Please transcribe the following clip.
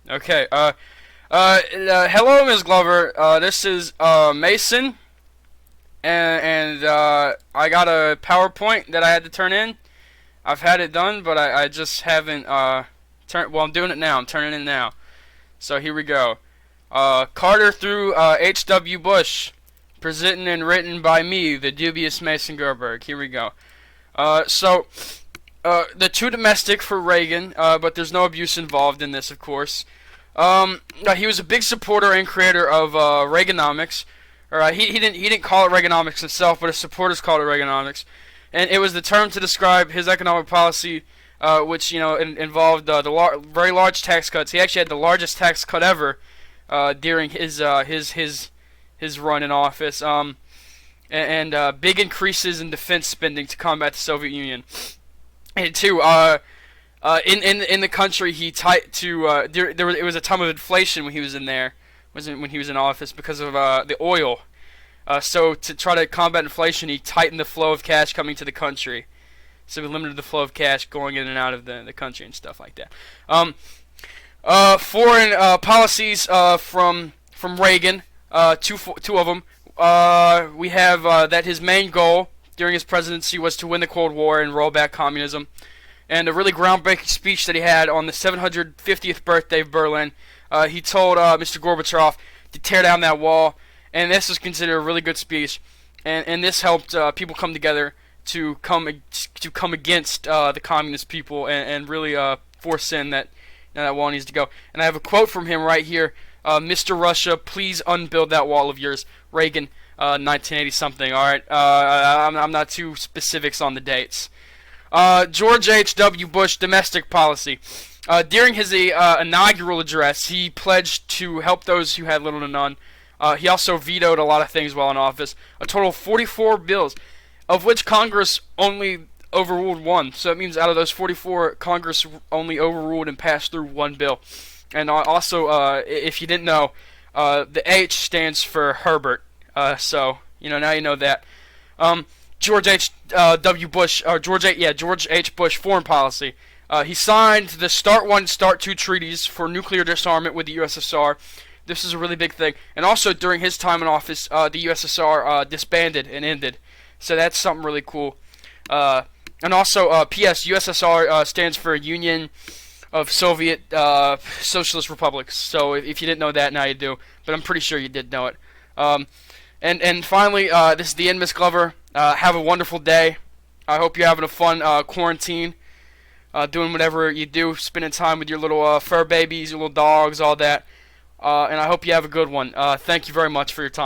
Okay. Hello, Ms. Glover. This is Mason, and I got a PowerPoint that I had to turn in. I've had it done, but I just haven't turned. Well, I'm doing it now. I'm turning it in now. So here we go. Carter through H.W. Bush, presented and written by me, the dubious Mason Gerberg. Here we go. The two domestic for Reagan, but there's no abuse involved in this, of course. He was a big supporter and creator of Reaganomics. He didn't call it Reaganomics himself, but his supporters called it Reaganomics, and it was the term to describe his economic policy, which involved very large tax cuts. He actually had the largest tax cut ever during his run in office, and big increases in defense spending to combat the Soviet Union. And two, in the country, he tied to it was a time of inflation when he was in there, when he was in office because of the oil. So to try to combat inflation, he tightened the flow of cash coming to the country. So he limited the flow of cash going in and out of the country and stuff like that. Foreign policies from Reagan, two of them. We have that his main goal during his presidency was to win the Cold War and roll back communism. And a really groundbreaking speech that he had on the 750th birthday of Berlin, he told Mr. Gorbachev to tear down that wall, and this was considered a really good speech. And this helped people come together to come against the communist people and really force in that wall needs to go. And I have a quote from him right here: "Mr. Russia, please unbuild that wall of yours." Reagan, 1980 something. All right, I'm not too specifics on the dates. George H.W. Bush domestic policy. During his inaugural address, he pledged to help those who had little to none. He also vetoed a lot of things while in office. A total of 44 bills, of which Congress only overruled one. So that means out of those 44, Congress only overruled and passed through one bill. And also, if you didn't know, the H stands for Herbert. So now you know that. George H. Bush foreign policy. He signed the START 1 and START 2 treaties for nuclear disarmament with the USSR. This is a really big thing. And also during his time in office, the USSR disbanded and ended. So that's something really cool. And also, P.S. USSR stands for Union of Soviet Socialist Republics. So if you didn't know that, now you do. But I'm pretty sure you did know it. And finally, this is the end, Miss Glover. Have a wonderful day. I hope you're having a fun quarantine, doing whatever you do, spending time with your little fur babies, your little dogs, all that. And I hope you have a good one. Thank you very much for your time.